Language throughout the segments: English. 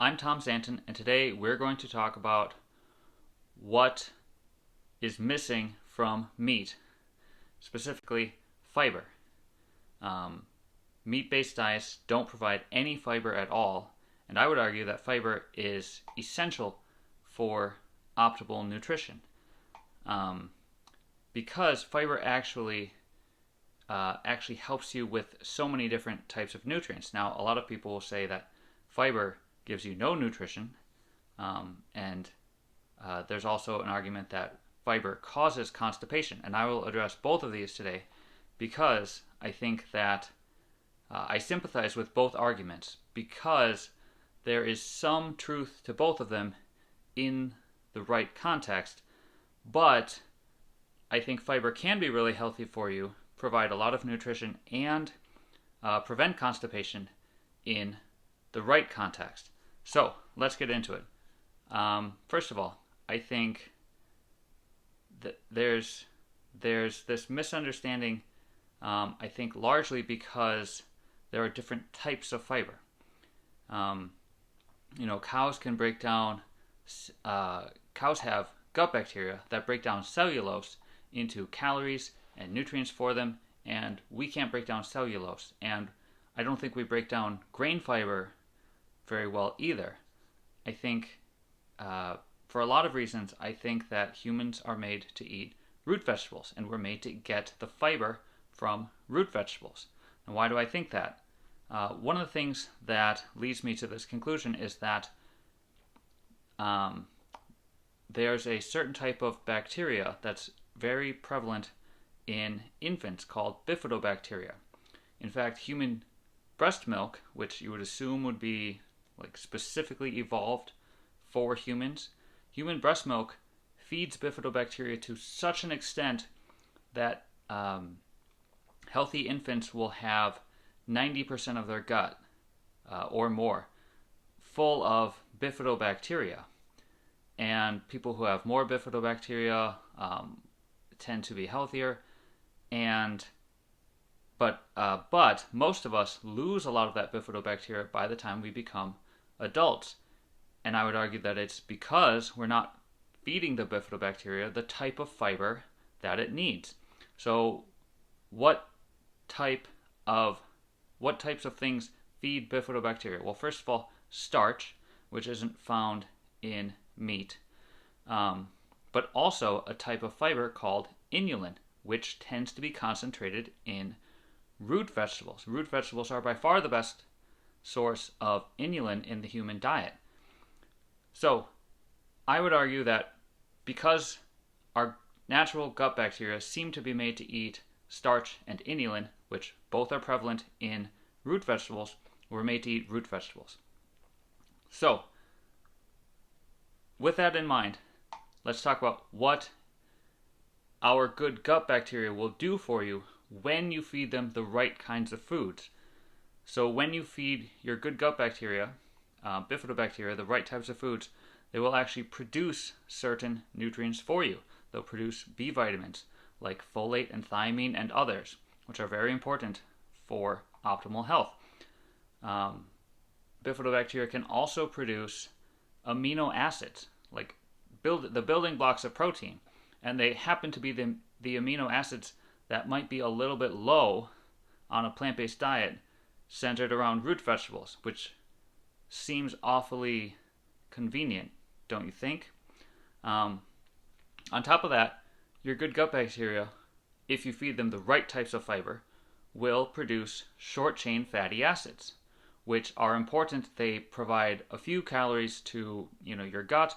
I'm Tom Zanton, and today we're going to talk about what is missing from meat, specifically fiber. Meat-based diets don't provide any fiber at all, and I would argue that fiber is essential for optimal nutrition, because fiber actually helps you with so many different types of nutrients. Now, a lot of people will say that fiber gives you no nutrition, and there's also an argument that fiber causes constipation, and I will address both of these today because I think that I sympathize with both arguments because there is some truth to both of them in the right context, but I think fiber can be really healthy for you, provide a lot of nutrition, and prevent constipation in the right context. So let's get into it. First of all, I think that there's this misunderstanding. I think largely because there are different types of fiber. Cows can break down. Cows have gut bacteria that break down cellulose into calories and nutrients for them, and we can't break down cellulose. And I don't think we break down grain fiber very well either. I think for a lot of reasons, I think that humans are made to eat root vegetables, and we're made to get the fiber from root vegetables. And why do I think that? One of the things that leads me to this conclusion is that there's a certain type of bacteria that's very prevalent in infants called bifidobacteria. In fact, human breast milk, which you would assume would be specifically evolved for humans, human breast milk feeds bifidobacteria to such an extent that healthy infants will have 90% of their gut or more full of bifidobacteria. And people who have more bifidobacteria tend to be healthier. But most of us lose a lot of that bifidobacteria by the time we become adults. And I would argue that it's because we're not feeding the bifidobacteria the type of fiber that it needs. So what types of things feed bifidobacteria? Well, first of all, starch, which isn't found in meat, but also a type of fiber called inulin, which tends to be concentrated in root vegetables. Root vegetables are by far the best source of inulin in the human diet. So I would argue that because our natural gut bacteria seem to be made to eat starch and inulin, which both are prevalent in root vegetables, we're made to eat root vegetables. So with that in mind, let's talk about what our good gut bacteria will do for you when you feed them the right kinds of foods. So when you feed your good gut bacteria, bifidobacteria, the right types of foods, they will actually produce certain nutrients for you. They'll produce B vitamins like folate and thiamine and others, which are very important for optimal health. Bifidobacteria can also produce amino acids, like the building blocks of protein, and they happen to be the amino acids that might be a little bit low on a plant-based diet centered around root vegetables, which seems awfully convenient, don't you think? On top of that, your good gut bacteria, if you feed them the right types of fiber, will produce short-chain fatty acids, which are important. They provide a few calories to your gut,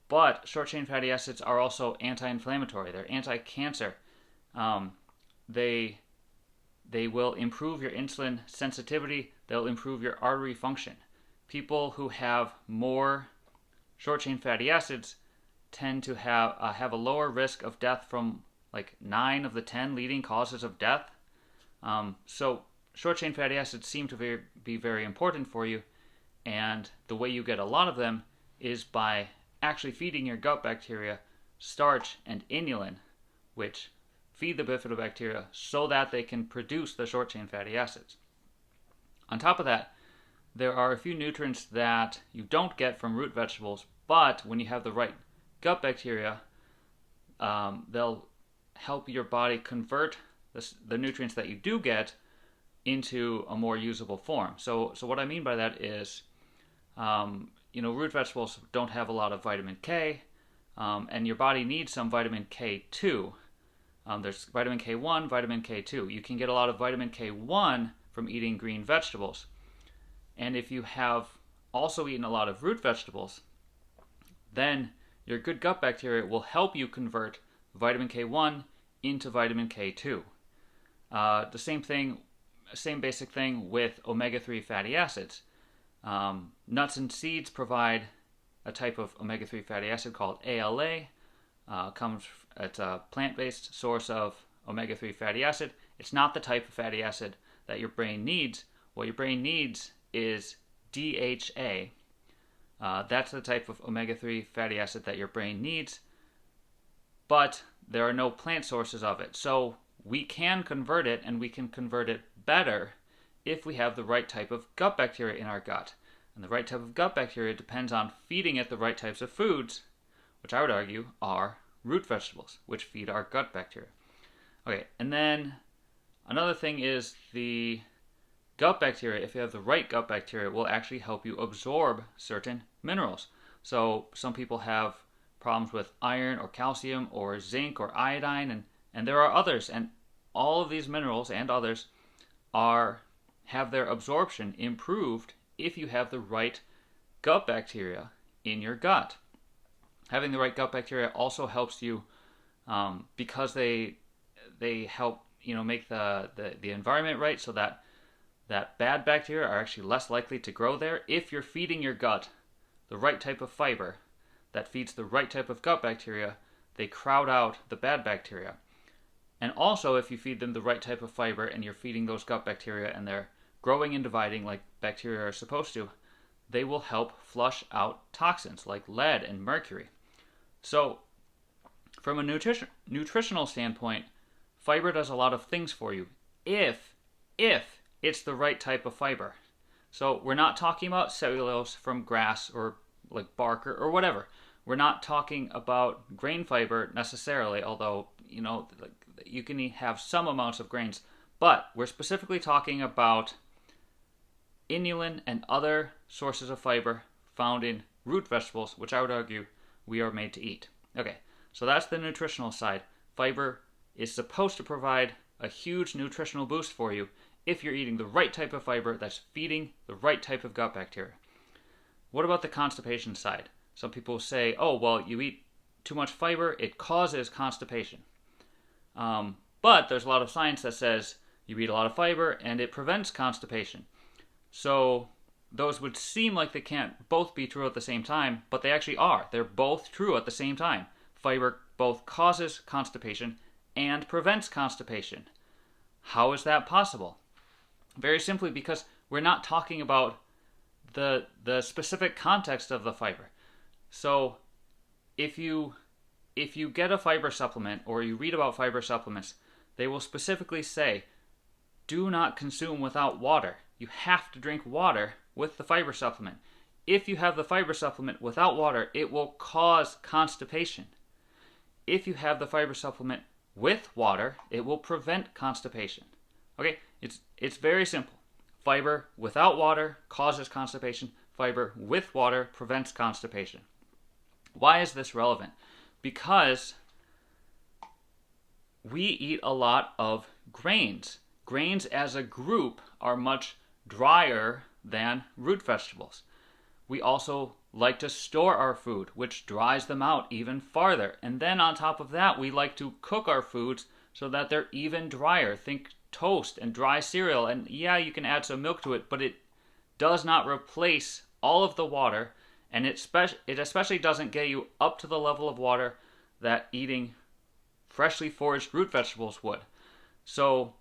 but short-chain fatty acids are also anti-inflammatory. They're anti-cancer. They will improve your insulin sensitivity. They'll improve your artery function. People who have more short-chain fatty acids tend to have a lower risk of death from 9 of the 10 leading causes of death. So short-chain fatty acids seem to be very important for you, and the way you get a lot of them is by actually feeding your gut bacteria starch and inulin, which feed the bifidobacteria so that they can produce the short-chain fatty acids. On top of that, there are a few nutrients that you don't get from root vegetables, but when you have the right gut bacteria, they'll help your body convert the nutrients that you do get into a more usable form. So what I mean by that is, root vegetables don't have a lot of vitamin K, and your body needs some vitamin K2. There's vitamin K1, vitamin K2. You can get a lot of vitamin K1 from eating green vegetables. And if you have also eaten a lot of root vegetables, then your good gut bacteria will help you convert vitamin K1 into vitamin K2. The same basic thing with omega-3 fatty acids. Nuts and seeds provide a type of omega-3 fatty acid called ALA. It's a plant-based source of omega-3 fatty acid. It's not the type of fatty acid that your brain needs. What your brain needs is DHA. That's the type of omega-3 fatty acid that your brain needs, but there are no plant sources of it. So we can convert it, and we can convert it better if we have the right type of gut bacteria in our gut. And the right type of gut bacteria depends on feeding it the right types of foods, which I would argue are root vegetables, which feed our gut bacteria. Okay, and then another thing is the gut bacteria, if you have the right gut bacteria, will actually help you absorb certain minerals. So some people have problems with iron or calcium or zinc or iodine, and there are others, and all of these minerals and others have their absorption improved if you have the right gut bacteria in your gut. Having the right gut bacteria also helps you because they help make the environment right, so that bad bacteria are actually less likely to grow there. If you're feeding your gut the right type of fiber that feeds the right type of gut bacteria, they crowd out the bad bacteria. And also, if you feed them the right type of fiber and you're feeding those gut bacteria and they're growing and dividing like bacteria are supposed to, they will help flush out toxins like lead and mercury. So, from a nutritional standpoint, fiber does a lot of things for you if it's the right type of fiber. So we're not talking about cellulose from grass or like bark or whatever. We're not talking about grain fiber necessarily, although you can have some amounts of grains. But we're specifically talking about inulin and other sources of fiber found in root vegetables, which I would argue we are made to eat. Okay, so that's the nutritional side. Fiber is supposed to provide a huge nutritional boost for you if you're eating the right type of fiber that's feeding the right type of gut bacteria. What about the constipation side? Some people say, oh, well, you eat too much fiber, it causes constipation. But there's a lot of science that says you eat a lot of fiber and it prevents constipation. So those would seem like they can't both be true at the same time, but they actually are. They're both true at the same time. Fiber both causes constipation and prevents constipation. How is that possible? Very simply because we're not talking about the specific context of the fiber. So if you get a fiber supplement or you read about fiber supplements, they will specifically say, do not consume without water. You have to drink water with the fiber supplement. If you have the fiber supplement without water, it will cause constipation. If you have the fiber supplement with water, it will prevent constipation. Okay, it's very simple. Fiber without water causes constipation. Fiber with water prevents constipation. Why is this relevant? Because we eat a lot of grains. Grains as a group are much drier than root vegetables. We also like to store our food, which dries them out even farther. And then on top of that, we like to cook our foods so that they're even drier. Think toast and dry cereal. And yeah, you can add some milk to it, but it does not replace all of the water. And it especially doesn't get you up to the level of water that eating freshly foraged root vegetables would. So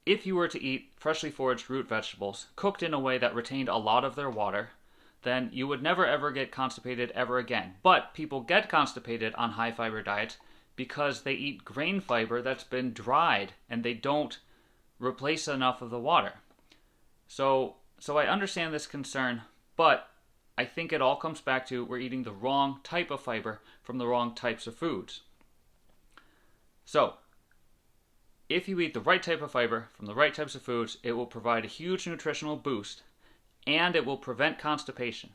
if you were to eat freshly foraged root vegetables cooked in a way that retained a lot of their water, then you would never ever get constipated ever again. But people get constipated on high fiber diets because they eat grain fiber that's been dried and they don't replace enough of the water. So So I understand this concern, but I think it all comes back to we're eating the wrong type of fiber from the wrong types of foods. So, if you eat the right type of fiber from the right types of foods, it will provide a huge nutritional boost and it will prevent constipation.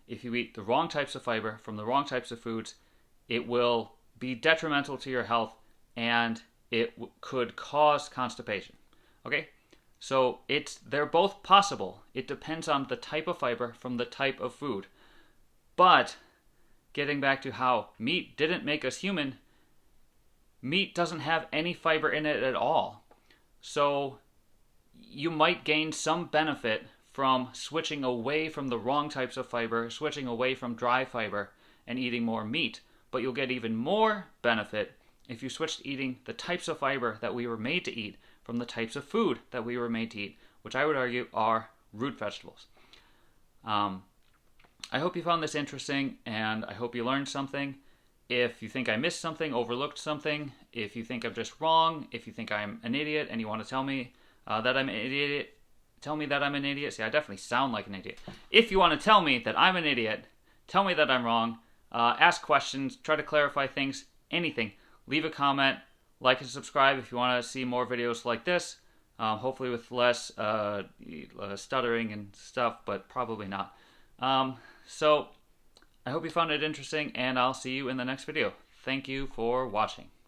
If you eat the wrong types of fiber from the wrong types of foods, it will be detrimental to your health and it could cause constipation. Okay? So they're both possible. It depends on the type of fiber from the type of food. But getting back to how meat didn't make us human, meat doesn't have any fiber in it at all. So you might gain some benefit from switching away from the wrong types of fiber, switching away from dry fiber, and eating more meat. But you'll get even more benefit if you switch to eating the types of fiber that we were made to eat from the types of food that we were made to eat, which I would argue are root vegetables. I hope you found this interesting, and I hope you learned something. If you think I missed something, overlooked something, if you think I'm just wrong, if you think I'm an idiot and you want to tell me that I'm an idiot, tell me that I'm an idiot. See, I definitely sound like an idiot. If you want to tell me that I'm an idiot, tell me that I'm wrong, ask questions, try to clarify things, anything. Leave a comment, like and subscribe if you want to see more videos like this, hopefully with less stuttering and stuff, but probably not. So I hope you found it interesting, and I'll see you in the next video. Thank you for watching.